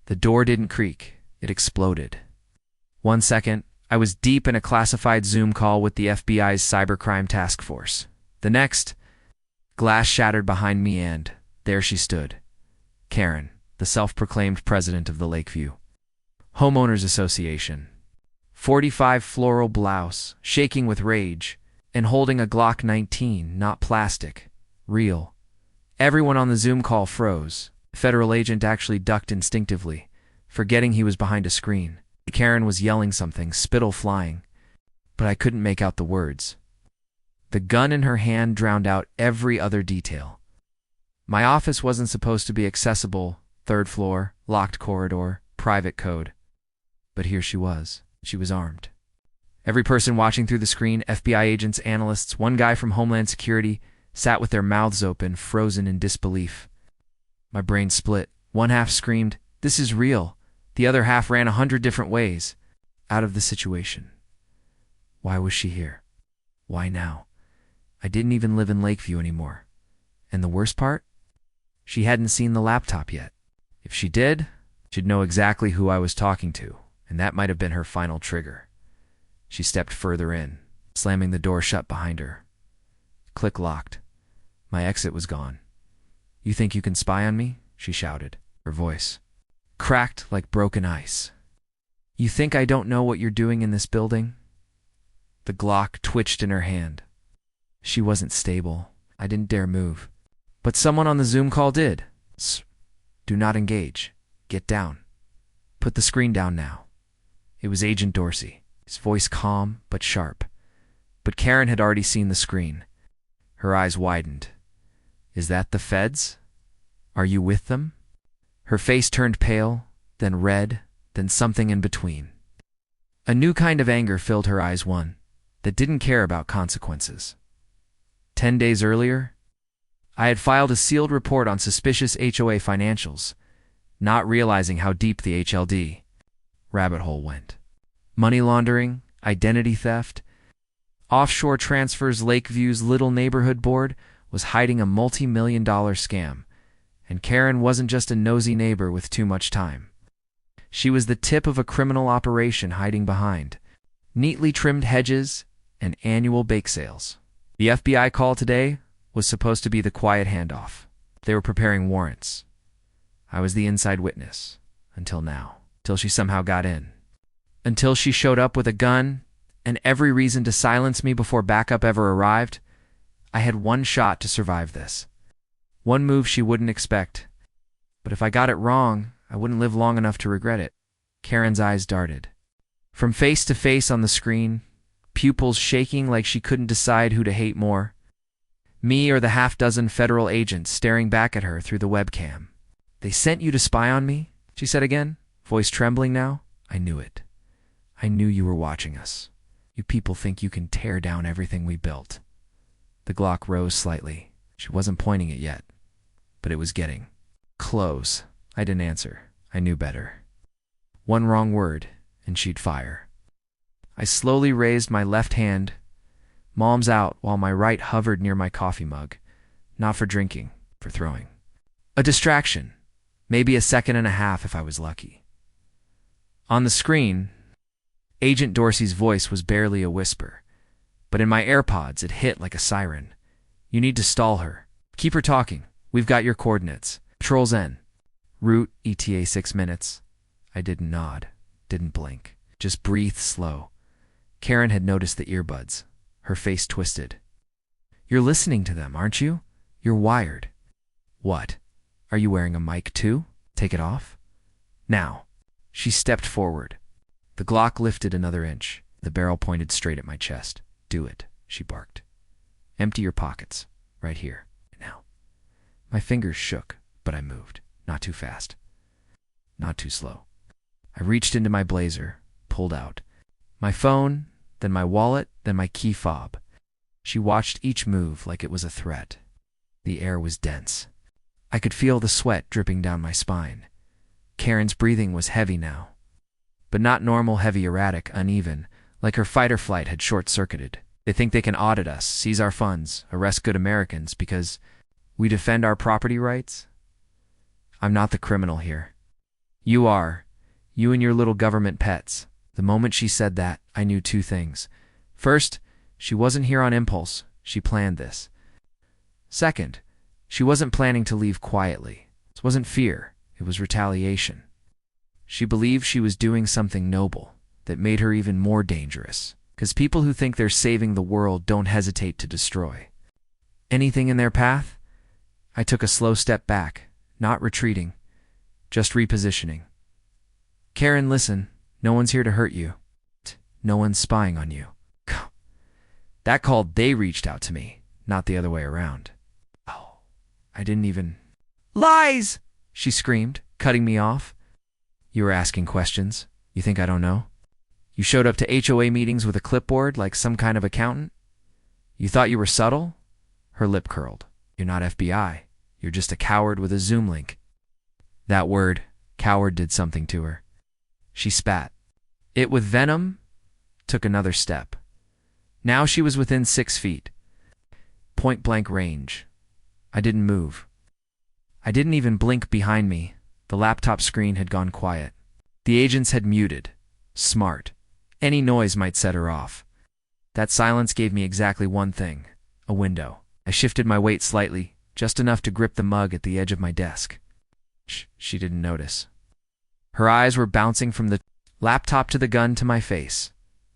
The door didn't creak. It exploded. 1 second, I was deep in a classified Zoom call with the FBI's cybercrime task force. The next, glass shattered behind me and there she stood. Karen, the self-proclaimed president of the Lakeview Homeowners Association. 45 floral blouse, shaking with rage, and holding a Glock 19, not plastic, real. Everyone on the Zoom call froze. The federal agent actually ducked instinctively, forgetting he was behind a screen. Karen was yelling something, spittle flying, but I couldn't make out the words. The gun in her hand drowned out every other detail. My office wasn't supposed to be accessible, 3rd floor, locked corridor, private code. But here she was. She was armed. Every person watching through the screen, FBI agents, analysts, one guy from Homeland Security, sat with their mouths open, frozen in disbelief. My brain split. One half screamed, "This is real." The other half ran 100 different ways out of the situation. Why was she here? Why now? I didn't even live in Lakeview anymore. And the worst part? She hadn't seen the laptop yet. If she did, she'd know exactly who I was talking to, and that might have been her final trigger. She stepped further in, slamming the door shut behind her. Click locked. My exit was gone. "You think you can spy on me?" she shouted, her voice cracked like broken ice. "You think I don't know what you're doing in this building?" The Glock twitched in her hand. She wasn't stable. I didn't dare move. But someone on the Zoom call did. "Do not engage. Get down. Put the screen down now." It was Agent Dorsey, his voice calm but sharp. But Karen had already seen the screen. Her eyes widened. "Is that the feds? Are you with them?" Her face turned pale, then red, then something in between. A new kind of anger filled her eyes, one that didn't care about consequences. 10 days earlier, I had filed a sealed report on suspicious HOA financials, not realizing how deep the HLD rabbit hole went. Money laundering, identity theft, offshore transfers. Lakeview's little neighborhood board was hiding a multi-million-dollar scam, and Karen wasn't just a nosy neighbor with too much time. She was the tip of a criminal operation hiding behind neatly trimmed hedges and annual bake sales. The FBI call today was supposed to be the quiet handoff. They were preparing warrants. I was the inside witness, until now, till she somehow got in. Until she showed up with a gun and every reason to silence me before backup ever arrived. I had one shot to survive this. One move she wouldn't expect. But if I got it wrong, I wouldn't live long enough to regret it. Karen's eyes darted. From face to face on the screen, pupils shaking like she couldn't decide who to hate more. Me or the half-dozen federal agents staring back at her through the webcam. "They sent you to spy on me?" she said again, voice trembling now. "I knew it. I knew you were watching us. You people think you can tear down everything we built." The Glock rose slightly. She wasn't pointing it yet, but it was getting close. I didn't answer. I knew better. One wrong word, and she'd fire. I slowly raised my left hand, palms out, while my right hovered near my coffee mug. Not for drinking, for throwing. A distraction. Maybe a second and a half if I was lucky. On the screen, Agent Dorsey's voice was barely a whisper, but in my AirPods it hit like a siren. "You need to stall her. Keep her talking. We've got your coordinates. Patrol's in. Route ETA 6 minutes." I didn't nod, didn't blink, just breathed slow. Karen had noticed the earbuds. Her face twisted. "You're listening to them, aren't you? You're wired." "What? Are you wearing a mic too? Take it off." "Now." She stepped forward. The Glock lifted another inch. The barrel pointed straight at my chest. "Do it," she barked. "Empty your pockets. Right here. Now." My fingers shook, but I moved. Not too fast. Not too slow. I reached into my blazer, pulled out my phone, then my wallet, then my key fob. She watched each move like it was a threat. The air was dense. I could feel the sweat dripping down my spine. Karen's breathing was heavy now, but not normal heavy, erratic, uneven, like her fight or flight had short-circuited. They think they can audit us, seize our funds, arrest good Americans because we defend our property rights? I'm not the criminal here. You are. You and your little government pets. The moment she said that, I knew two things. First, she wasn't here on impulse. She planned this. Second, she wasn't planning to leave quietly. It wasn't fear. It was retaliation. She believed she was doing something noble that made her even more dangerous, because people who think they're saving the world don't hesitate to destroy. Anything in their path? I took a slow step back, not retreating, just repositioning. Karen, listen, no one's here to hurt you. No one's spying on you. That called they reached out to me, not the other way around. Oh, I didn't even... Lies! She screamed, cutting me off. You were asking questions. You think I don't know? You showed up to HOA meetings with a clipboard like some kind of accountant? You thought you were subtle? Her lip curled. You're not FBI. You're just a coward with a Zoom link. That word, coward, did something to her. She spat. It, with venom, took another step. Now she was within 6 feet. Point-blank range. I didn't move. I didn't even blink behind me. The laptop screen had gone quiet. The agents had muted. Smart. Any noise might set her off. That silence gave me exactly one thing: a window. I shifted my weight slightly, just enough to grip the mug at the edge of my desk. She didn't notice. Her eyes were bouncing from the laptop to the gun to my face,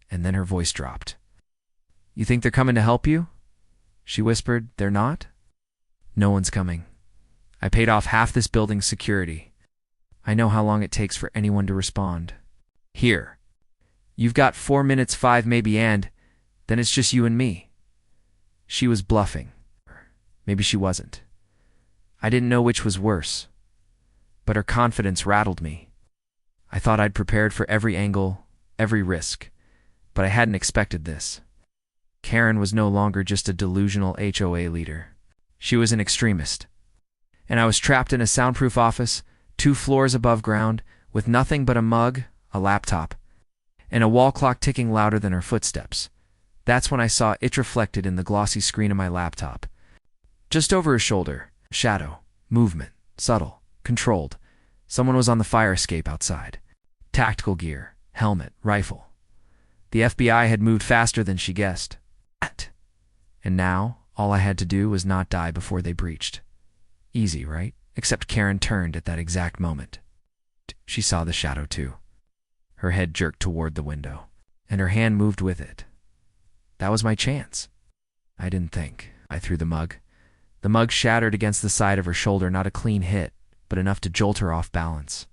and then her voice dropped. You think they're coming to help you? She whispered. They're not? No one's coming. I paid off half this building's security. I know how long it takes for anyone to respond. Here. You've got 4 minutes, 5 maybe, and then it's just you and me. She was bluffing. Maybe she wasn't. I didn't know which was worse. But her confidence rattled me. I thought I'd prepared for every angle, every risk, but I hadn't expected this. Karen was no longer just a delusional HOA leader. She was an extremist. And I was trapped in a soundproof office, 2 floors above ground, with nothing but a mug, a laptop, and a wall clock ticking louder than her footsteps. That's when I saw it reflected in the glossy screen of my laptop. Just over her shoulder, shadow, movement, subtle, controlled. Someone was on the fire escape outside. Tactical gear, helmet, rifle. The FBI had moved faster than she guessed. And now, all I had to do was not die before they breached. Easy, right? Except Karen turned at that exact moment. She saw the shadow too. Her head jerked toward the window, and her hand moved with it. That was my chance. I didn't think. I threw the mug. The mug shattered against the side of her shoulder, not a clean hit, but enough to jolt her off balance.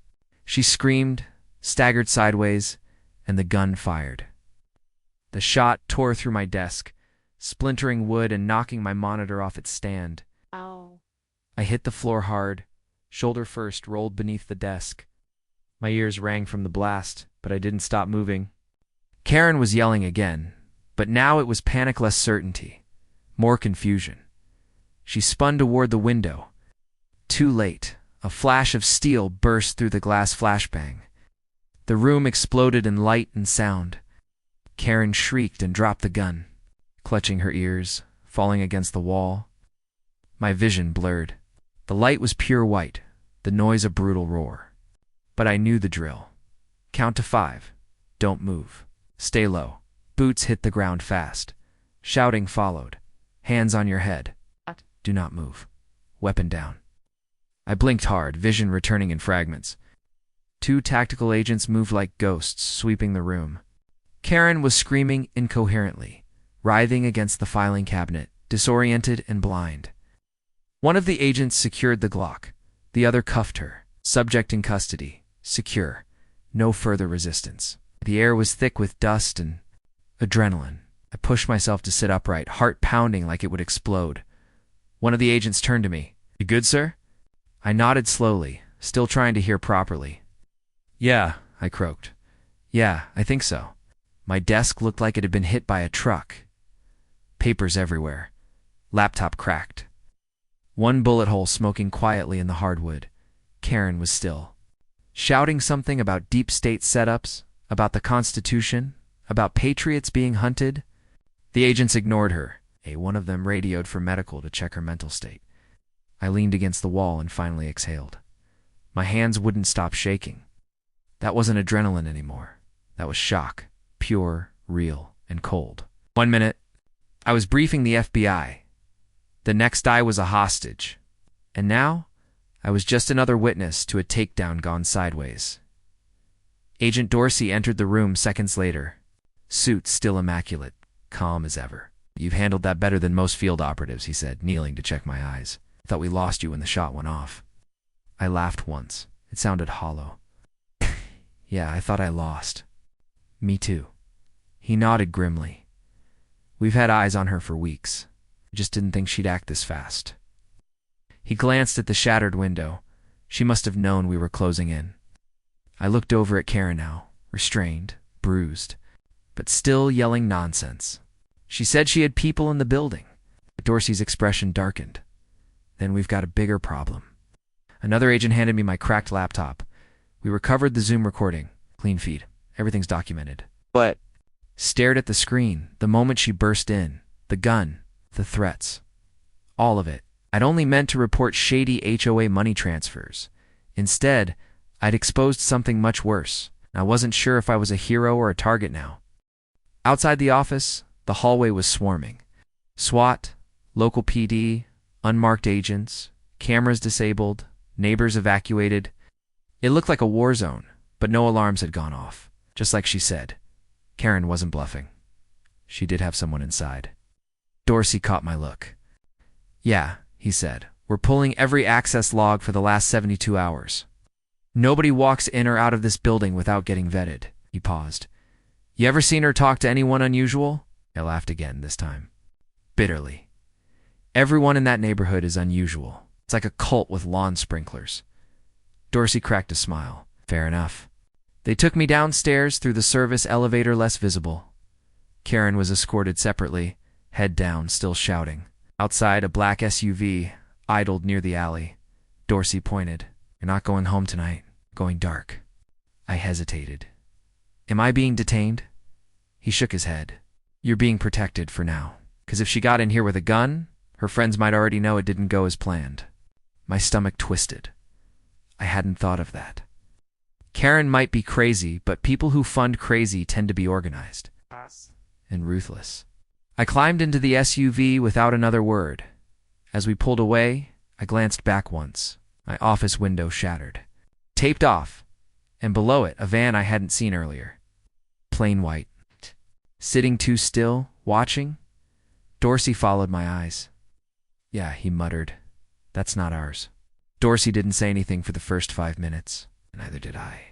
She screamed, staggered sideways, and the gun fired. The shot tore through my desk, splintering wood and knocking my monitor off its stand. Ow. I hit the floor hard, shoulder first, rolled beneath the desk. My ears rang from the blast, but I didn't stop moving. Karen was yelling again, but now it was panic-less certainty, more confusion. She spun toward the window. Too late. A flash of steel burst through the glass flashbang. The room exploded in light and sound. Karen shrieked and dropped the gun, clutching her ears, falling against the wall. My vision blurred. The light was pure white, the noise a brutal roar. But I knew the drill. Count to 5. Don't move. Stay low. Boots hit the ground fast. Shouting followed. Hands on your head. Do not move. Weapon down. I blinked hard, vision returning in fragments. 2 tactical agents moved like ghosts, sweeping the room. Karen was screaming incoherently, writhing against the filing cabinet, disoriented and blind. One of the agents secured the Glock. The other cuffed her, subject in custody, secure. No further resistance. The air was thick with dust and adrenaline. I pushed myself to sit upright, heart pounding like it would explode. One of the agents turned to me. You good, sir? I nodded slowly, still trying to hear properly. Yeah, I croaked. Yeah, I think so. My desk looked like it had been hit by a truck. Papers everywhere. Laptop cracked. One bullet hole smoking quietly in the hardwood. Karen was still. Shouting something about deep state setups, about the Constitution, about patriots being hunted. The agents ignored her. One of them radioed for medical to check her mental state. I leaned against the wall and finally exhaled. My hands wouldn't stop shaking. That wasn't adrenaline anymore. That was shock. Pure, real, and cold. 1 minute, I was briefing the FBI. The next I was a hostage. And now, I was just another witness to a takedown gone sideways. Agent Dorsey entered the room seconds later. Suit still immaculate, calm as ever. "You've handled that better than most field operatives," he said, kneeling to check my eyes. "I thought we lost you when the shot went off." I laughed once. It sounded hollow. "Yeah, I thought I lost." "Me too." He nodded grimly. "We've had eyes on her for weeks. I just didn't think she'd act this fast." He glanced at the shattered window. She must have known we were closing in. I looked over at Karen now, restrained, bruised, but still yelling nonsense. She said she had people in the building. Dorsey's expression darkened. "Then we've got a bigger problem." Another agent handed me my cracked laptop. "We recovered the Zoom recording. Clean feed. Everything's documented." But Stared at the screen the moment she burst in. The gun. The threats. All of it. I'd only meant to report shady HOA money transfers. Instead, I'd exposed something much worse. I wasn't sure if I was a hero or a target now. Outside the office, the hallway was swarming. SWAT, local PD, unmarked agents, cameras disabled, neighbors evacuated. It looked like a war zone, but no alarms had gone off. Just like she said, Karen wasn't bluffing. She did have someone inside. Dorsey caught my look. "Yeah," he said, "we're pulling every access log for the last 72 hours. Nobody walks in or out of this building without getting vetted." He paused. "You ever seen her talk to anyone unusual?" I laughed again this time. Bitterly. "Everyone in that neighborhood is unusual. It's like a cult with lawn sprinklers." Dorsey cracked a smile. "Fair enough." They took me downstairs through the service elevator less visible. Karen was escorted separately, head down, still shouting. Outside, a black SUV idled near the alley. Dorsey pointed. "You're not going home tonight. Going dark." I hesitated. "Am I being detained?" He shook his head. "You're being protected for now. Because if she got in here with a gun, her friends might already know it didn't go as planned." My stomach twisted. I hadn't thought of that. Karen might be crazy, but people who fund crazy tend to be organized. And ruthless. I climbed into the SUV without another word. As we pulled away, I glanced back once. My office window shattered. Taped off, and below it, a van I hadn't seen earlier. Plain white. Sitting too still, watching. Dorsey followed my eyes. "Yeah," he muttered. "That's not ours." Dorsey didn't say anything for the first 5 minutes. Neither did I.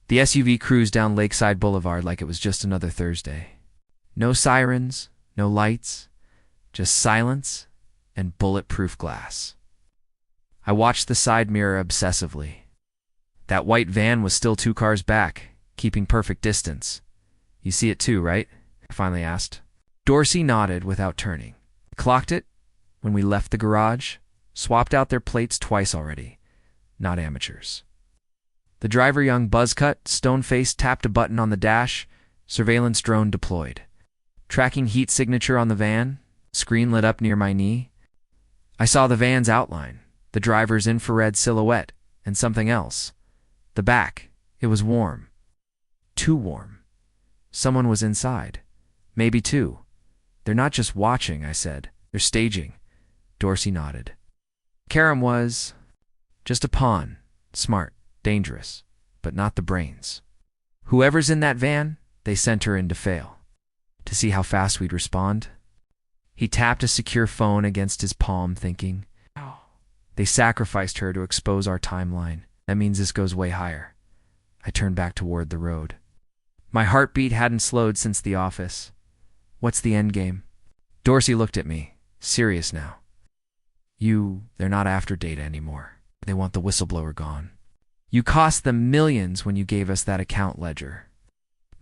The SUV cruised down Lakeside Boulevard like it was just another Thursday. No sirens, no lights, just silence and bulletproof glass. I watched the side mirror obsessively. That white van was still 2 cars back, keeping perfect distance. "You see it too, right?" I finally asked. Dorsey nodded without turning. "Clocked it when we left the garage. Swapped out their plates twice already. Not amateurs." The driver, young buzzcut, stone-faced, tapped a button on the dash. Surveillance drone deployed. Tracking heat signature on the van. Screen lit up near my knee. I saw the van's outline, the driver's infrared silhouette, and something else. The back. It was warm. Too warm. Someone was inside. Maybe 2. "They're not just watching," I said. "They're staging." Dorsey nodded. Karen was just a pawn. Smart. Dangerous, but not the brains. Whoever's in that van, they sent her in to fail. To see how fast we'd respond. He tapped a secure phone against his palm, thinking, "They sacrificed her to expose our timeline. That means this goes way higher." I turned back toward the road. My heartbeat hadn't slowed since the office. "What's the end game?" Dorsey looked at me, serious now. They're not after data anymore. They want the whistleblower gone. You cost them millions when you gave us that account ledger."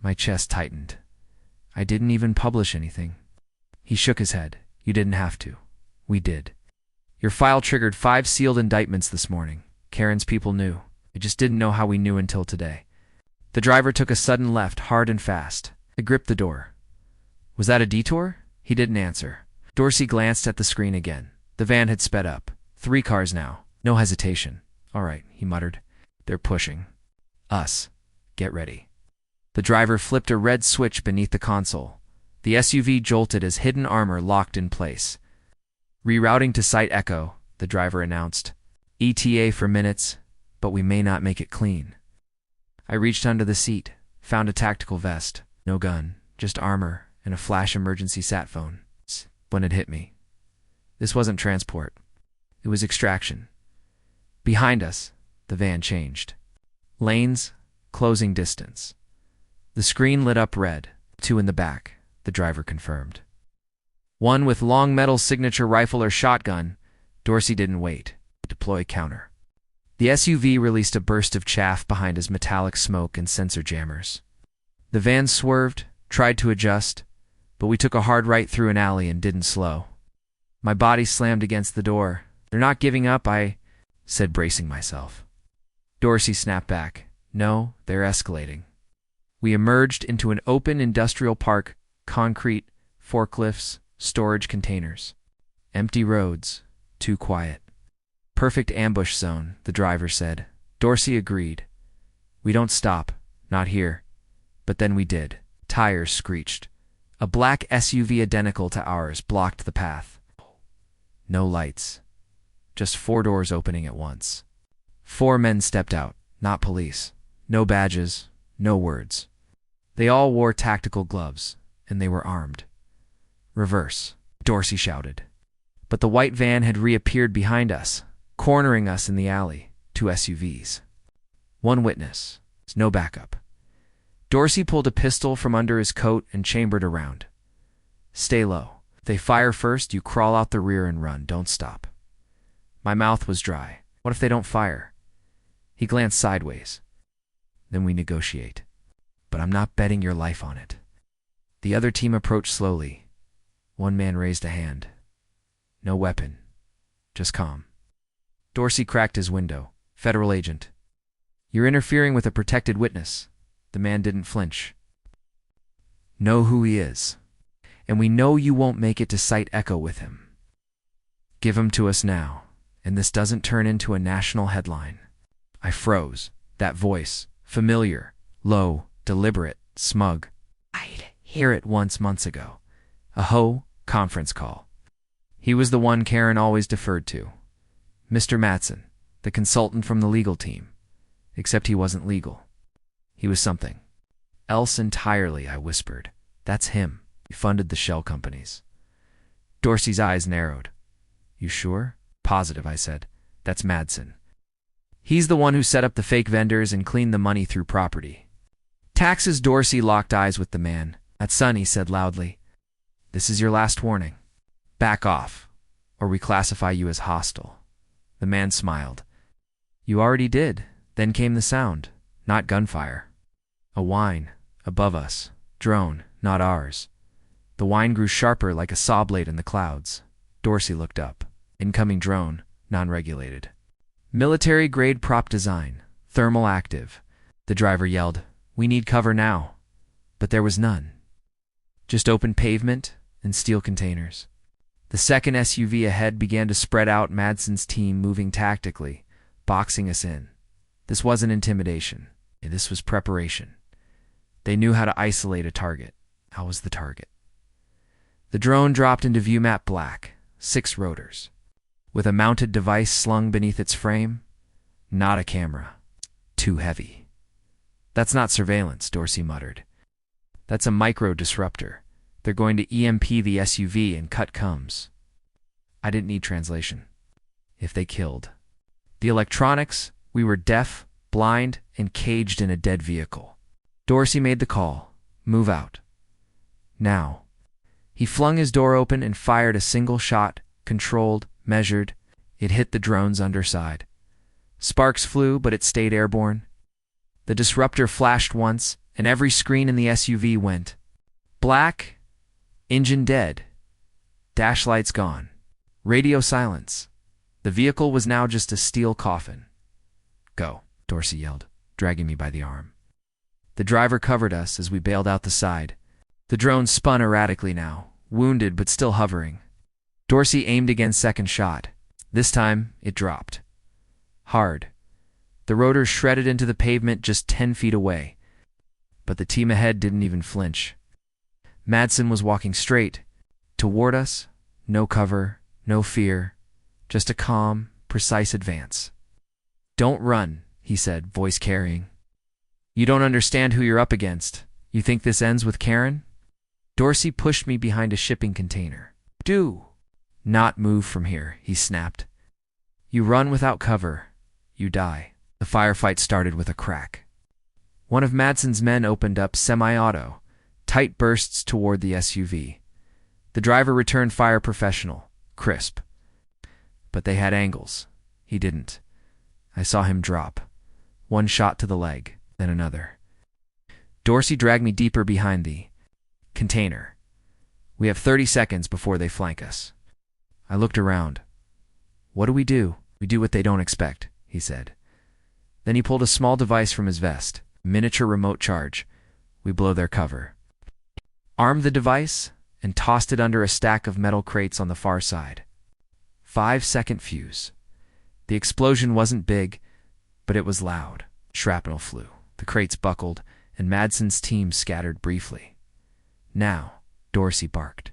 My chest tightened. "I didn't even publish anything." He shook his head. "You didn't have to. We did. Your file triggered 5 sealed indictments this morning. Karen's people knew. I just didn't know how we knew until today." The driver took a sudden left, hard and fast. I gripped the door. "Was that a detour?" He didn't answer. Dorsey glanced at the screen again. The van had sped up. 3 cars now. No hesitation. "All right," he muttered. "They're pushing." Us. Get ready. The driver flipped a red switch beneath the console. The SUV jolted as hidden armor locked in place. Rerouting to Site Echo, the driver announced. ETA for minutes, but we may not make it clean. I reached under the seat, found a tactical vest. No gun, just armor and a flash emergency sat phone. When it hit me. This wasn't transport. It was extraction. Behind us, the van changed. Lanes, closing distance. The screen lit up red. 2 in the back, the driver confirmed. 1 with long metal signature rifle or shotgun. Dorsey didn't wait. Deploy counter. The SUV released a burst of chaff behind his metallic smoke and sensor jammers. The van swerved, tried to adjust, but we took a hard right through an alley and didn't slow. My body slammed against the door. They're not giving up, I said, bracing myself. Dorsey snapped back. No, they're escalating. We emerged into an open industrial park, concrete, forklifts, storage containers. Empty roads, too quiet. Perfect ambush zone, the driver said. Dorsey agreed. We don't stop, not here. But then we did. Tires screeched. A black SUV identical to ours blocked the path. No lights. Just 4 doors opening at once. 4 men stepped out, not police. No badges, no words. They all wore tactical gloves, and they were armed. Reverse, Dorsey shouted. But the white van had reappeared behind us, cornering us in the alley. 2 SUVs. 1 witness. No backup. Dorsey pulled a pistol from under his coat and chambered around. Stay low. If they fire first, you crawl out the rear and run. Don't stop. My mouth was dry. What if they don't fire? He glanced sideways. Then we negotiate. But I'm not betting your life on it. The other team approached slowly. 1 man raised a hand. No weapon. Just calm. Dorsey cracked his window. Federal agent. You're interfering with a protected witness. The man didn't flinch. Know who he is. And we know you won't make it to Site Echo with him. Give him to us now, and this doesn't turn into a national headline. I froze. That voice, familiar, low, deliberate, smug. I'd hear it once months ago. A HOA conference call. He was the one Karen always deferred to. Mr. Matson, the consultant from the legal team. Except he wasn't legal. He was something else entirely, I whispered. That's him. He funded the shell companies. Dorsey's eyes narrowed. You sure? Positive, I said. That's Madsen. He's the one who set up the fake vendors and cleaned the money through property. Taxes. Dorsey locked eyes with the man. That's son, he said loudly. This is your last warning. Back off, or we classify you as hostile. The man smiled. You already did. Then came the sound. Not gunfire. A whine, above us. Drone, not ours. The whine grew sharper like a saw blade in the clouds. Dorsey looked up. Incoming drone, non-regulated. Military-grade prop design, thermal active. The driver yelled, We need cover now. But there was none. Just open pavement and steel containers. The second SUV ahead began to spread out, Madsen's team moving tactically, boxing us in. This wasn't intimidation. This was preparation. They knew how to isolate a target. How was the target? The drone dropped into view map black, 6 rotors. With a mounted device slung beneath its frame? Not a camera. Too heavy. That's not surveillance, Dorsey muttered. That's a micro-disruptor. They're going to EMP the SUV and cut comms. I didn't need translation. If they killed. The electronics, we were deaf, blind, and caged in a dead vehicle. Dorsey made the call. Move out. Now. He flung his door open and fired a single shot, controlled, measured. It hit the drone's underside. Sparks flew, but it stayed airborne. The disruptor flashed once, and every screen in the SUV went black, engine dead, dash lights gone, radio silence. The vehicle was now just a steel coffin. Go, Dorsey yelled, dragging me by the arm. The driver covered us as we bailed out the side. The drone spun erratically now, wounded but still hovering. Dorsey aimed again, second shot. This time, it dropped. Hard. The rotors shredded into the pavement just 10 feet away. But the team ahead didn't even flinch. Madsen was walking straight toward us, no cover, no fear, just a calm, precise advance. "Don't run," he said, voice carrying. "You don't understand who you're up against. You think this ends with Karen?" Dorsey pushed me behind a shipping container. "Do not move from here," he snapped. "You run without cover, you die." The firefight started with a crack. One of Madsen's men opened up semi-auto, tight bursts toward the SUV. The driver returned fire professional, crisp. But they had angles. He didn't. I saw him drop. One shot to the leg, then another. Dorsey dragged me deeper behind the container. "We have 30 seconds before they flank us." I looked around. "What do? We do what they don't expect," he said. Then he pulled a small device from his vest, miniature remote charge. "We blow their cover." Armed the device and tossed it under a stack of metal crates on the far side. 5-second fuse. The explosion wasn't big, but it was loud. Shrapnel flew. The crates buckled, and Madsen's team scattered briefly. "Now," Dorsey barked.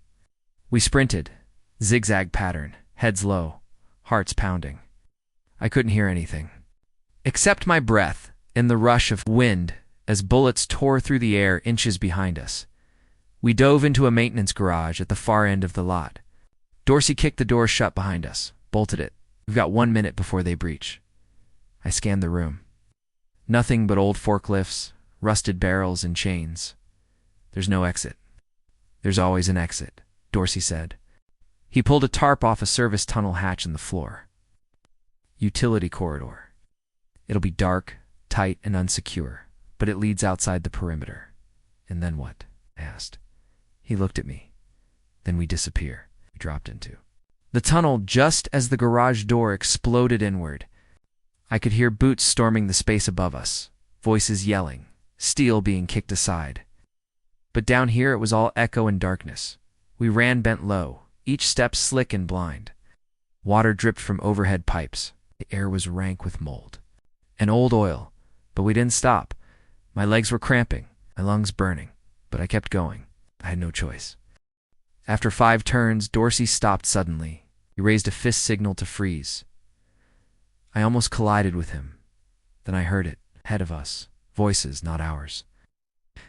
We sprinted, zigzag pattern, heads low, hearts pounding. I couldn't hear anything, except my breath in the rush of wind as bullets tore through the air inches behind us. We dove into a maintenance garage at the far end of the lot. Dorsey kicked the door shut behind us, bolted it. "We've got 1 minute before they breach." I scanned the room. Nothing but old forklifts, rusted barrels, and chains. "There's no exit." "There's always an exit," Dorsey said. He pulled a tarp off a service tunnel hatch in the floor. "Utility corridor. It'll be dark, tight, and unsecure, but it leads outside the perimeter." "And then what?" I asked. He looked at me. "Then we disappear." We dropped into the tunnel just as the garage door exploded inward. I could hear boots storming the space above us, voices yelling, steel being kicked aside. But down here it was all echo and darkness. We ran bent low, each step slick and blind. Water dripped from overhead pipes. The air was rank with mold and old oil, but we didn't stop. My legs were cramping, my lungs burning, but I kept going. I had no choice. After 5 turns, Dorsey stopped suddenly. He raised a fist signal to freeze. I almost collided with him. Then I heard it, ahead of us. Voices, not ours.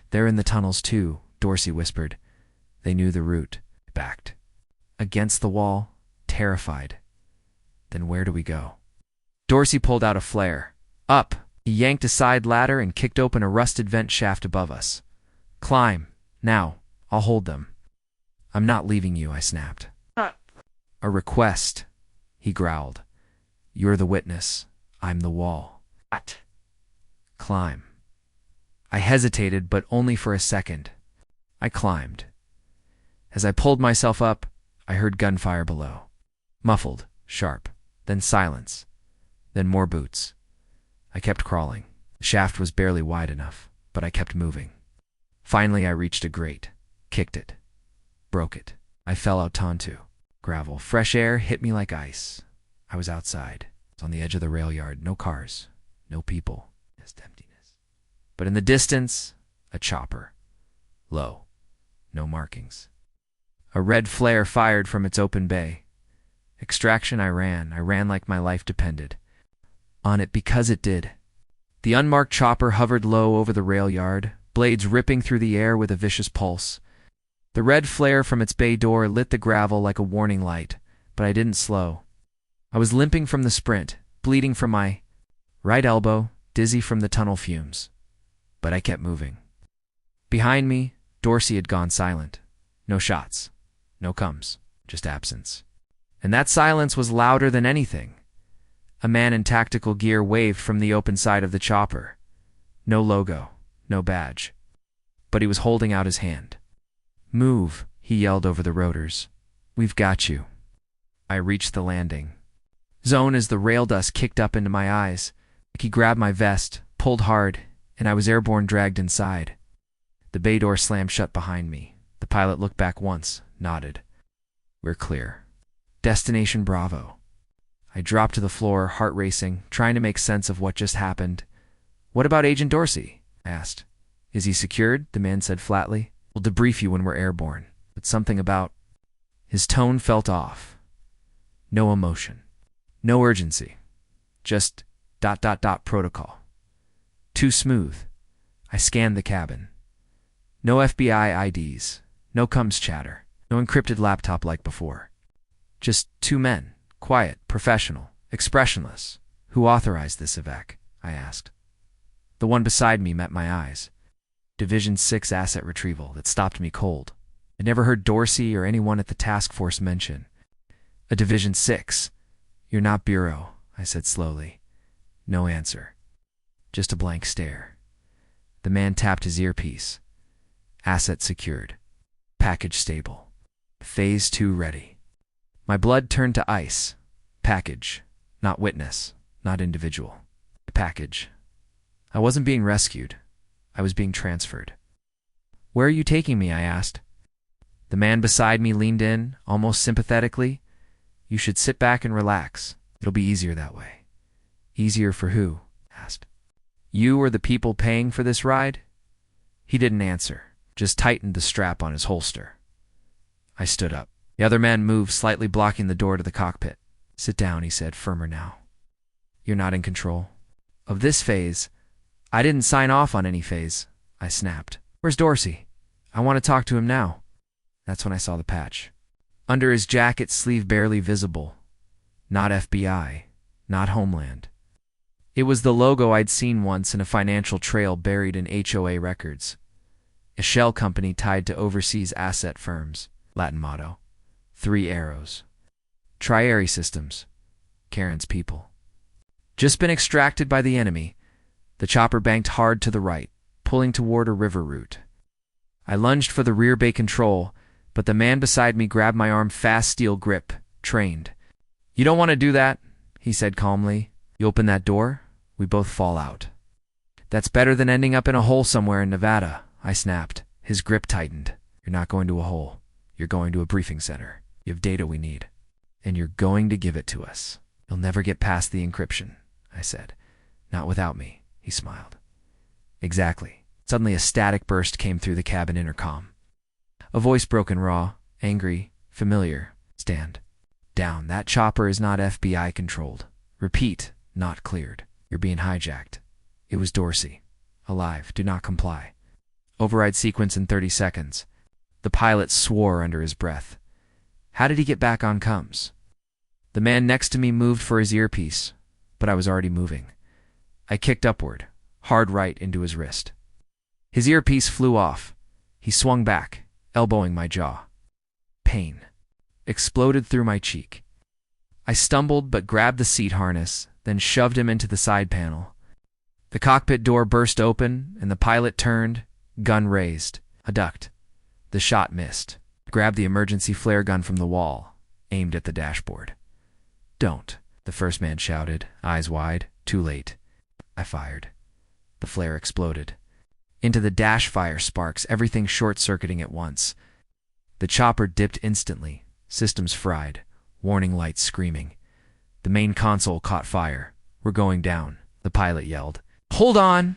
"They're in the tunnels too," Dorsey whispered. "They knew the route." I backed against the wall, terrified. "Then where do we go?" Dorsey pulled out a flare. "Up!" He yanked a side ladder and kicked open a rusted vent shaft above us. "Climb. Now. I'll hold them." "I'm not leaving you," I snapped. "A request," he growled. "You're the witness. I'm the wall." "What?" "Climb." I hesitated, but only for a second. I climbed. As I pulled myself up, I heard gunfire below. Muffled, sharp, then silence, then more boots. I kept crawling. The shaft was barely wide enough, but I kept moving. Finally, I reached a grate, kicked it, broke it. I fell out onto gravel. Fresh air hit me like ice. I was outside. I was on the edge of the rail yard. No cars, no people, just emptiness. But in the distance, a chopper. Low, no markings. A red flare fired from its open bay. Extraction, I ran like my life depended on it because it did. The unmarked chopper hovered low over the rail yard, blades ripping through the air with a vicious pulse. The red flare from its bay door lit the gravel like a warning light, but I didn't slow. I was limping from the sprint, bleeding from my right elbow, dizzy from the tunnel fumes. But I kept moving. Behind me, Dorsey had gone silent. No shots, no comes, just absence. And that silence was louder than anything. A man in tactical gear waved from the open side of the chopper. No logo, no badge. But he was holding out his hand. "Move," he yelled over the rotors. "We've got you." I reached the landing zone as the rail dust kicked up into my eyes. He grabbed my vest, pulled hard, and I was airborne dragged inside. The bay door slammed shut behind me. The pilot looked back once, nodded. "We're clear. Destination Bravo." I dropped to the floor, heart racing, trying to make sense of what just happened. "What about Agent Dorsey?" I asked. "Is he secured?" the man said flatly. "We'll debrief you when we're airborne." But something about his tone felt off. No emotion. No urgency. Just ... protocol. Too smooth. I scanned the cabin. No FBI IDs. No comms chatter. No encrypted laptop like before. Just two men. Quiet, professional, expressionless. "Who authorized this evac?" I asked. The one beside me met my eyes. Division 6 asset retrieval that stopped me cold. I never heard Dorsey or anyone at the task force mention. "A Division 6. You're not Bureau," I said slowly. No answer. Just a blank stare. The man tapped his earpiece. "Asset secured. Package stable. Phase 2 ready." My blood turned to ice. Package. Not witness. Not individual. Package. I wasn't being rescued. I was being transferred. "Where are you taking me?" I asked. The man beside me leaned in, almost sympathetically. "You should sit back and relax. It'll be easier that way." "Easier for who?" I asked. "You or the people paying for this ride?" He didn't answer, just tightened the strap on his holster. I stood up. The other man moved, slightly blocking the door to the cockpit. "Sit down," he said, firmer now. "You're not in control of this phase." "I didn't sign off on any phase," I snapped. "Where's Dorsey? I want to talk to him now." That's when I saw the patch. Under his jacket, sleeve barely visible. Not FBI. Not Homeland. It was the logo I'd seen once in a financial trail buried in HOA records. A shell company tied to overseas asset firms. Latin motto. 3 arrows. Triary Systems. Karen's people. Just been extracted by the enemy. The chopper banked hard to the right, pulling toward a river route. I lunged for the rear bay control, but the man beside me grabbed my arm, fast steel grip, trained. "You don't want to do that," he said calmly. "You open that door, we both fall out." "That's better than ending up in a hole somewhere in Nevada," I snapped. His grip tightened. "You're not going to a hole. You're going to a briefing center. You have data we need. And you're going to give it to us. You'll never get past the encryption," I said. "Not without me," he smiled. "Exactly." Suddenly a static burst came through the cabin intercom. A voice broken raw, angry, familiar. "Stand down. That chopper is not FBI controlled. Repeat, not cleared. You're being hijacked." It was Dorsey. "Alive. Do not comply." Override sequence in 30 seconds. The pilot swore under his breath. "How did he get back on comms?" The man next to me moved for his earpiece, but I was already moving. I kicked upward, hard right into his wrist. His earpiece flew off. He swung back, elbowing my jaw. Pain exploded through my cheek. I stumbled but grabbed the seat harness, then shoved him into the side panel. The cockpit door burst open, and the pilot turned, gun raised. I ducked. The shot missed. Grabbed the emergency flare gun from the wall, aimed at the dashboard. "Don't," the first man shouted, eyes wide. Too late. I fired. The flare exploded. Into the dash fire sparks, everything short-circuiting at once. The chopper dipped instantly, systems fried, warning lights screaming. The main console caught fire. "We're going down," the pilot yelled. "Hold on!"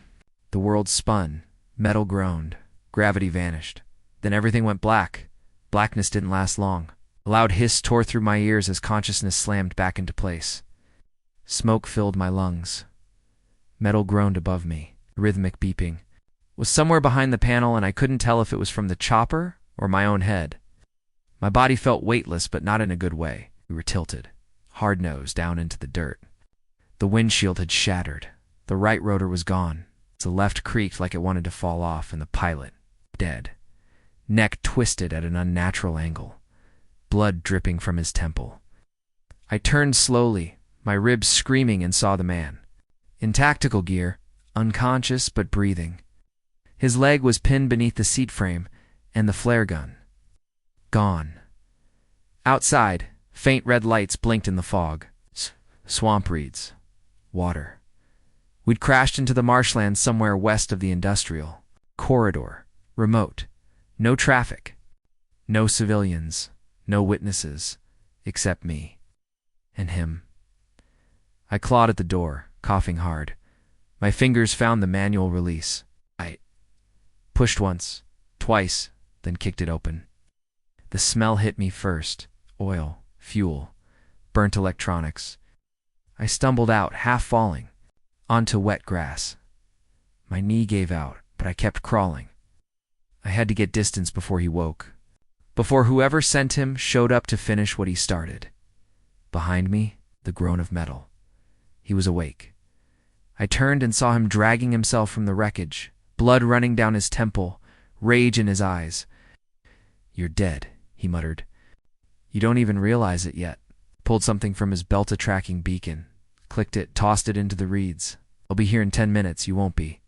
The world spun. Metal groaned. Gravity vanished. Then everything went black. Blackness didn't last long. A loud hiss tore through my ears as consciousness slammed back into place. Smoke filled my lungs. Metal groaned above me, rhythmic beeping. It was somewhere behind the panel, and I couldn't tell if it was from the chopper or my own head. My body felt weightless, but not in a good way. We were tilted, hard-nosed, down into the dirt. The windshield had shattered. The right rotor was gone. The left creaked like it wanted to fall off, and the pilot, dead. Neck twisted at an unnatural angle. Blood dripping from his temple. I turned slowly, my ribs screaming, and saw the man. In tactical gear, unconscious but breathing. His leg was pinned beneath the seat frame, and the flare gun. Gone. Outside, faint red lights blinked in the fog. Swamp reeds. Water. We'd crashed into the marshland somewhere west of the industrial. Corridor. Remote. No traffic. No civilians. No witnesses. Except me. And him. I clawed at the door, coughing hard. My fingers found the manual release. I pushed once, twice, then kicked it open. The smell hit me first. Oil, fuel, burnt electronics. I stumbled out, half falling, onto wet grass. My knee gave out, but I kept crawling. I had to get distance before he woke, before whoever sent him showed up to finish what he started. Behind me, the groan of metal. He was awake. I turned and saw him dragging himself from the wreckage, blood running down his temple, rage in his eyes. "You're dead," he muttered. "You don't even realize it yet." Pulled something from his belt, a tracking beacon, clicked it, tossed it into the reeds. "I'll be here in 10 minutes, you won't be."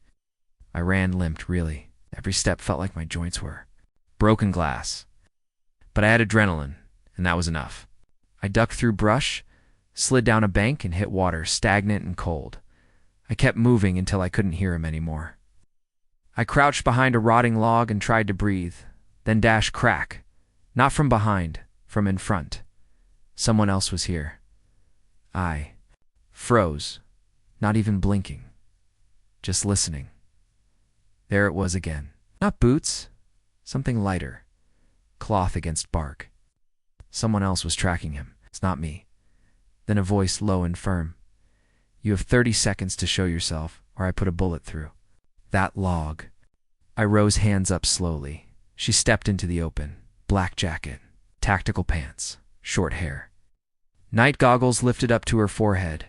I ran, limped, really. Every step felt like my joints were broken glass. But I had adrenaline, and that was enough. I ducked through brush, slid down a bank, and hit water, stagnant and cold. I kept moving until I couldn't hear him anymore. I crouched behind a rotting log and tried to breathe, then dash crack. Not from behind, from in front. Someone else was here. I froze, not even blinking, just listening. There it was again. Not boots, something lighter. Cloth against bark. Someone else was tracking him. It's not me. Then a voice, low and firm. "You have 30 seconds to show yourself, or I put a bullet through that log." I rose, hands up slowly. She stepped into the open. Black jacket, tactical pants, short hair. Night goggles lifted up to her forehead.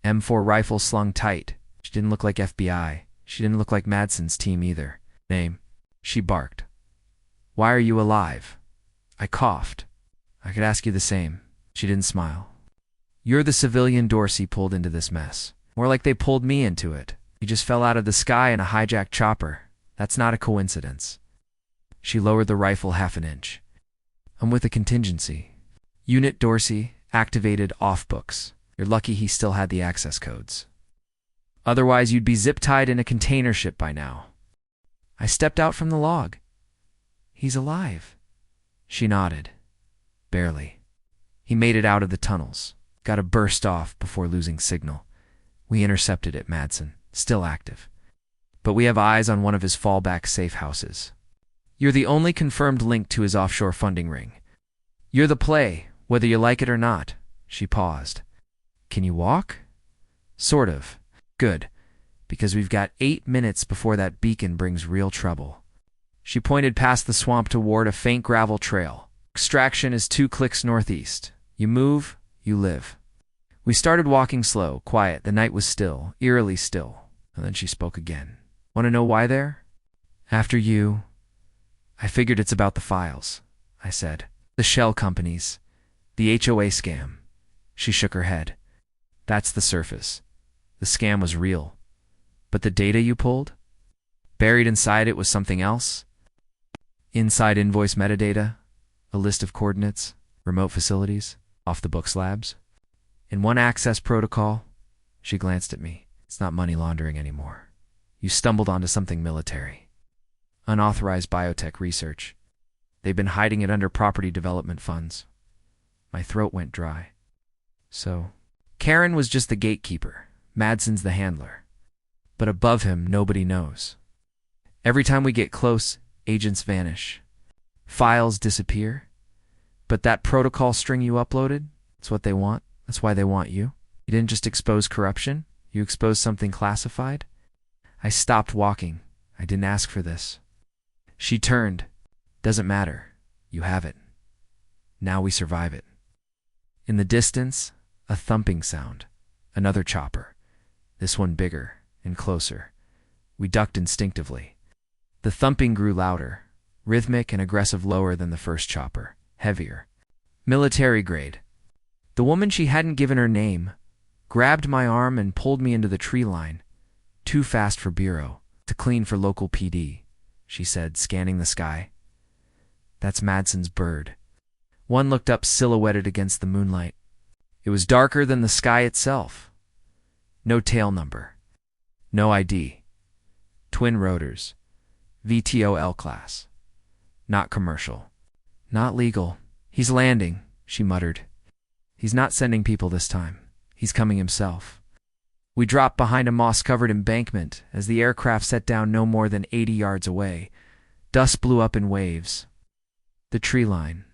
M4 rifle slung tight. She didn't look like FBI. She didn't look like Madsen's team either. "Name?" She barked. "Why are you alive?" I coughed. "I could ask you the same." She didn't smile. "You're the civilian Dorsey pulled into this mess. More like they pulled me into it. You just fell out of the sky in a hijacked chopper. That's not a coincidence." She lowered the rifle half an inch. "I'm with a contingency. Unit Dorsey, activated off books. You're lucky he still had the access codes. Otherwise, you'd be zip-tied in a container ship by now." I stepped out from the log. "He's alive." She nodded. "Barely. He made it out of the tunnels. Got a burst off before losing signal. We intercepted it, Madsen. Still active. But we have eyes on one of his fallback safe houses. You're the only confirmed link to his offshore funding ring. You're the play, whether you like it or not." She paused. "Can you walk?" "Sort of." "Good, because we've got 8 minutes before that beacon brings real trouble." She pointed past the swamp toward a faint gravel trail. "Extraction is 2 clicks northeast. You move, you live." We started walking slow, quiet. The night was still, eerily still. And then she spoke again. "Want to know why there?" "After you." "I figured it's about the files," I said. "The shell companies. The HOA scam." She shook her head. "That's the surface. The scam was real. But the data you pulled? Buried inside it was something else? Inside invoice metadata? A list of coordinates? Remote facilities? Off-the-books labs? In one access protocol?" She glanced at me. "It's not money laundering anymore. You stumbled onto something military. Unauthorized biotech research. They've been hiding it under property development funds." My throat went dry. "So, Karen was just the gatekeeper. Madsen's the handler. But above him, nobody knows. Every time we get close, agents vanish. Files disappear. But that protocol string you uploaded, it's what they want. That's why they want you. You didn't just expose corruption. You exposed something classified." I stopped walking. I didn't ask for this. She turned. "Doesn't matter. You have it. Now we survive it." In the distance, a thumping sound. Another chopper. This one bigger and closer. We ducked instinctively. The thumping grew louder, rhythmic and aggressive, lower than the first chopper, heavier. Military grade. The woman, she hadn't given her name, grabbed my arm and pulled me into the tree line. "Too fast for Bureau, to clean for local PD," she said, scanning the sky. "That's Madsen's bird." One looked up, silhouetted against the moonlight. It was darker than the sky itself. No tail number. No ID. Twin rotors. VTOL class. Not commercial. Not legal. "He's landing," she muttered. "He's not sending people this time. He's coming himself. We dropped behind a moss-covered embankment as the aircraft set down no more than 80 yards away. Dust blew up in waves. The tree line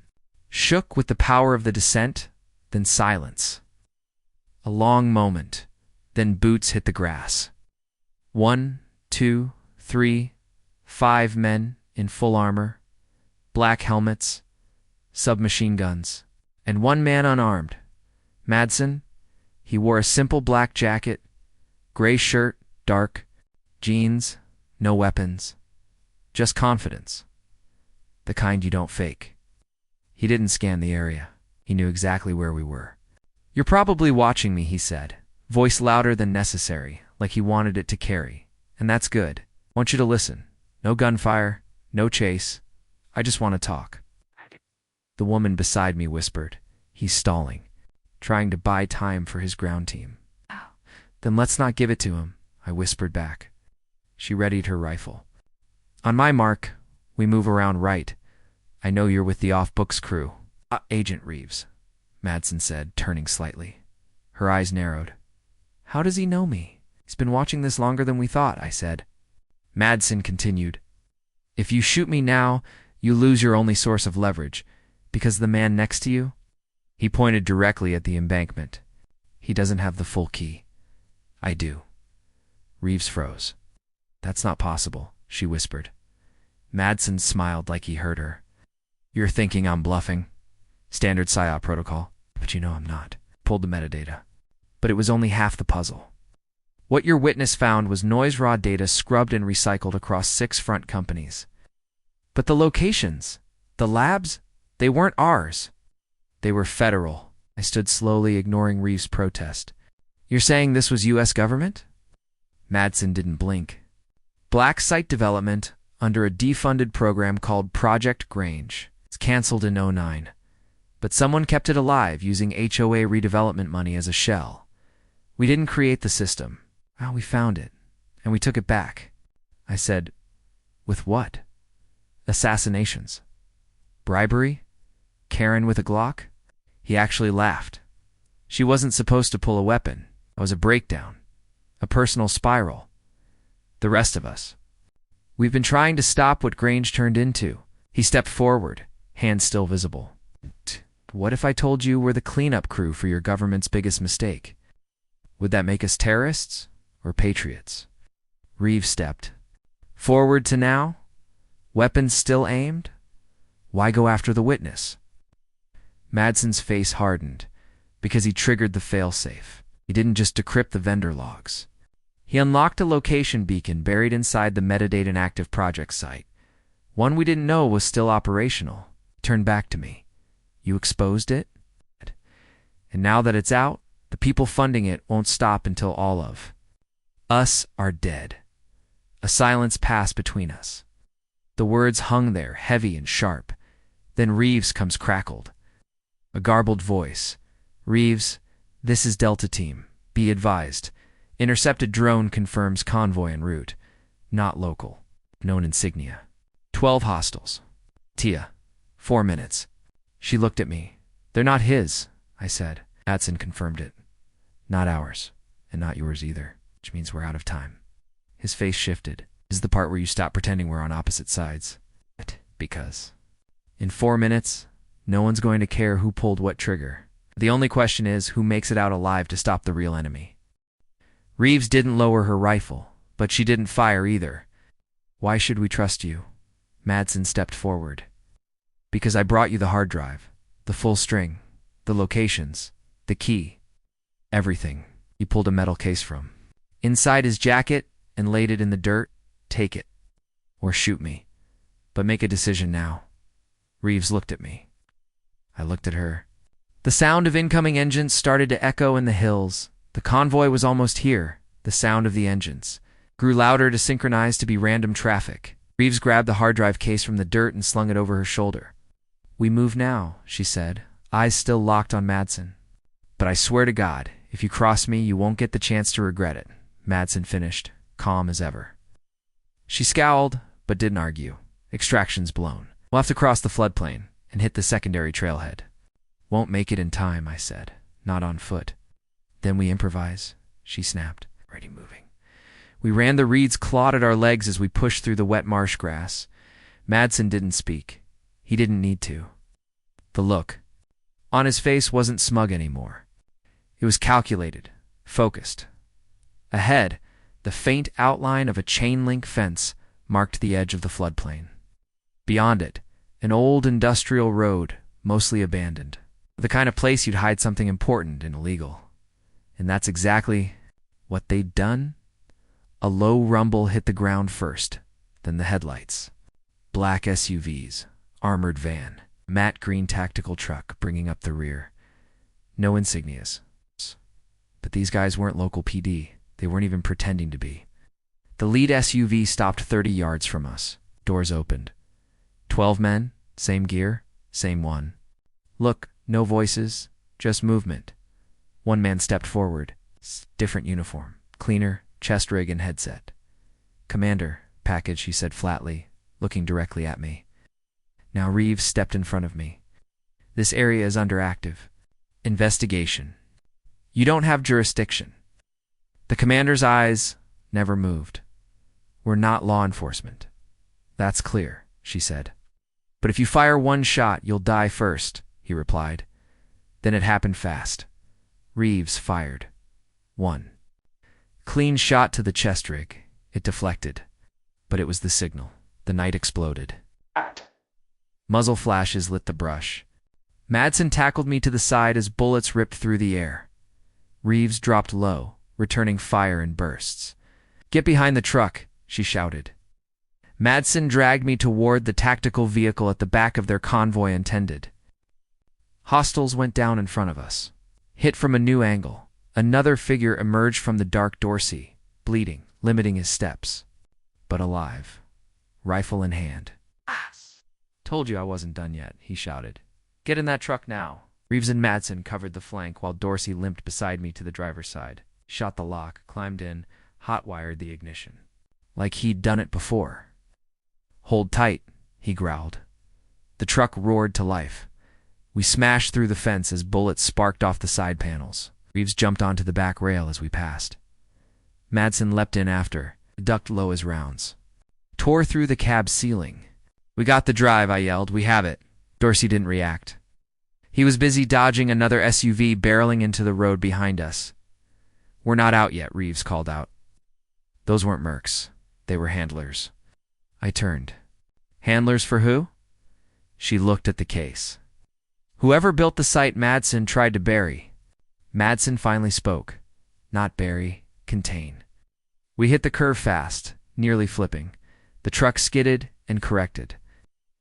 shook with the power of the descent, then silence. A long moment, then boots hit the grass. 1, 2, 3, 5 men in full armor, black helmets, submachine guns, and 1 man unarmed. Madsen. He wore a simple black jacket, gray shirt, dark, jeans, no weapons, just confidence. The kind you don't fake. He didn't scan the area. He knew exactly where we were. "You're probably watching me," he said, voice louder than necessary, like he wanted it to carry. "And that's good. I want you to listen. No gunfire, no chase. I just want to talk." The woman beside me whispered, "He's stalling, trying to buy time for his ground team." "Then let's not give it to him," I whispered back. She readied her rifle. "On my mark, we move around right. I know you're with the off-books crew." "Agent Reeves," Madsen said, turning slightly. Her eyes narrowed. "How does he know me? He's been watching this longer than we thought," I said. Madsen continued, "If you shoot me now, you lose your only source of leverage, because the man next to you," he pointed directly at the embankment, "he doesn't have the full key. I do." Reeves froze. "That's not possible," she whispered. Madsen smiled like he heard her. "You're thinking I'm bluffing. Standard PSYOP protocol. But you know I'm not." Pulled the metadata. But it was only half the puzzle. What your witness found was noise raw data scrubbed and recycled across 6 front companies. But the locations, the labs, they weren't ours. They were federal. I stood slowly, ignoring Reeves' protest. "You're saying this was U.S. government?" Madsen didn't blink. "Black site development under a defunded program called Project Grange. It's canceled in '09. But someone kept it alive using HOA redevelopment money as a shell. We didn't create the system. Well, we found it, and we took it back." I said, "With what?" "Assassinations. Bribery? Karen with a Glock?" He actually laughed. "She wasn't supposed to pull a weapon. It was a breakdown. A personal spiral. The rest of us. We've been trying to stop what Grange turned into." He stepped forward, hands still visible. "What if I told you we're the cleanup crew for your government's biggest mistake? Would that make us terrorists or patriots?" Reeves stepped forward to now. Weapons still aimed? Why go after the witness? Madsen's face hardened because he triggered the failsafe. He didn't just decrypt the vendor logs. He unlocked a location beacon buried inside the metadata and active project site. One we didn't know was still operational. He turned back to me. "You exposed it? And now that it's out, the people funding it won't stop until all of us are dead." A silence passed between us. The words hung there, heavy and sharp. Then Reeves comes crackled. A garbled voice. "Reeves, this is Delta Team. Be advised. Intercepted drone confirms convoy en route. Not local. Known insignia. 12 hostiles. Tia. 4 minutes." She looked at me. "They're not his," I said. Madsen confirmed it. "Not ours. And not yours either. Which means we're out of time." His face shifted. "This is the part where you stop pretending we're on opposite sides." "Because in 4 minutes, no one's going to care who pulled what trigger. The only question is who makes it out alive to stop the real enemy." Reeves didn't lower her rifle, but she didn't fire either. "Why should we trust you?" Madsen stepped forward. "Because I brought you the hard drive, the full string, the locations, the key, everything." He pulled a metal case from inside his jacket and laid it in the dirt. "Take it. Or shoot me. But make a decision now." Reeves looked at me. I looked at her. The sound of incoming engines started to echo in the hills. The convoy was almost here. The sound of the engines grew louder to synchronize to be random traffic. Reeves grabbed the hard drive case from the dirt and slung it over her shoulder. "We move now," she said, eyes still locked on Madsen. "But I swear to God, if you cross me, you won't get the chance to regret it," Madsen finished, calm as ever. She scowled, but didn't argue. "Extraction's blown. We'll have to cross the floodplain and hit the secondary trailhead." "Won't make it in time," I said. "Not on foot." Then we improvise, she snapped, already moving. We ran. The reeds clawed at our legs as we pushed through the wet marsh grass. Madsen didn't speak. He didn't need to. The look on his face wasn't smug anymore. It was calculated, focused. Ahead, the faint outline of a chain-link fence marked the edge of the floodplain. Beyond it, an old industrial road, mostly abandoned. The kind of place you'd hide something important and illegal. And that's exactly what they'd done. A low rumble hit the ground first, then the headlights. Black SUVs, armored van, matte green tactical truck bringing up the rear. No insignias. But these guys weren't local PD. They weren't even pretending to be. The lead SUV stopped 30 yards from us. Doors opened. 12 men, same gear, same one. Look, no voices, just movement. One man stepped forward. Different uniform, cleaner, chest rig and headset. "Commander, package," he said flatly, looking directly at me. Now Reeves stepped in front of me. "This area is under active investigation. You don't have jurisdiction." The commander's eyes never moved. "We're not law enforcement." "That's clear," she said. "But if you fire one shot, you'll die first," he replied. Then it happened fast. Reeves fired. One. Clean shot to the chest rig. It deflected. But it was the signal. The night exploded. Muzzle flashes lit the brush. Madsen tackled me to the side as bullets ripped through the air. Reeves dropped low, returning fire in bursts. "Get behind the truck," she shouted. Madsen dragged me toward the tactical vehicle at the back of their convoy intended. Hostiles went down in front of us. Hit from a new angle, another figure emerged from the dark Dorsey, bleeding, limiting his steps. But alive. Rifle in hand. "Told you I wasn't done yet," he shouted. "Get in that truck now." Reeves and Madsen covered the flank while Dorsey limped beside me to the driver's side. Shot the lock, climbed in, hot-wired the ignition. Like he'd done it before. "Hold tight," he growled. The truck roared to life. We smashed through the fence as bullets sparked off the side panels. Reeves jumped onto the back rail as we passed. Madsen leapt in after, ducked low as rounds. Tore through the cab ceiling. "We got the drive," I yelled. "We have it." Dorsey didn't react. He was busy dodging another SUV barreling into the road behind us. "We're not out yet," Reeves called out. Those weren't mercs. They were handlers. I turned. "Handlers for who?" She looked at the case. "Whoever built the site Madsen tried to bury." Madsen finally spoke. "Not bury, contain." We hit the curve fast, nearly flipping. The truck skidded and corrected.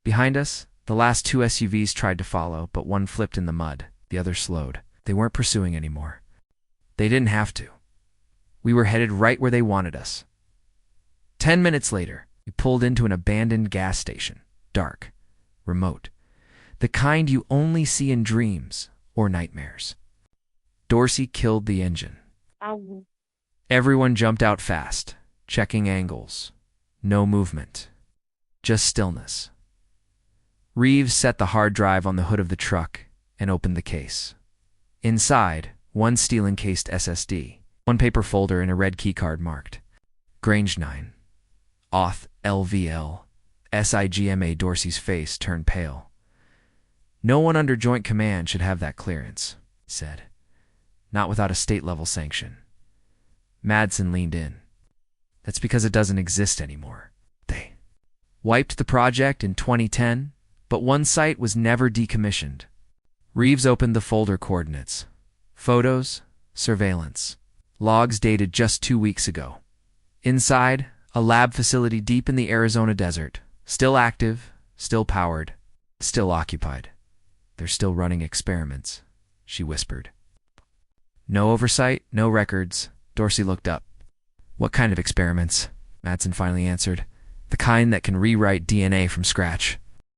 Behind us, the last two SUVs tried to follow, but one flipped in the mud. The other slowed. They weren't pursuing anymore. They didn't have to. We were headed right where they wanted us. 10 minutes later, we pulled into an abandoned gas station. Dark. Remote. The kind you only see in dreams or nightmares. Dorsey killed the engine. Ow. Everyone jumped out fast, checking angles. No movement. Just stillness. Reeves set the hard drive on the hood of the truck and opened the case. Inside, one steel-encased SSD, one paper folder and a red keycard marked Grange 9. Auth LVL. SIGMA. Dorsey's face turned pale. "No one under Joint Command should have that clearance," he said. "Not without a state-level sanction." Madsen leaned in. "That's because it doesn't exist anymore." They wiped the project in 2010, but one site was never decommissioned. Reeves opened the folder coordinates. Photos, surveillance, logs dated just 2 weeks ago. Inside, a lab facility deep in the Arizona desert, still active, still powered, still occupied. "They're still running experiments," she whispered. "No oversight, no records." Dorsey looked up. "What kind of experiments?" Madsen finally answered. "The kind that can rewrite DNA from scratch."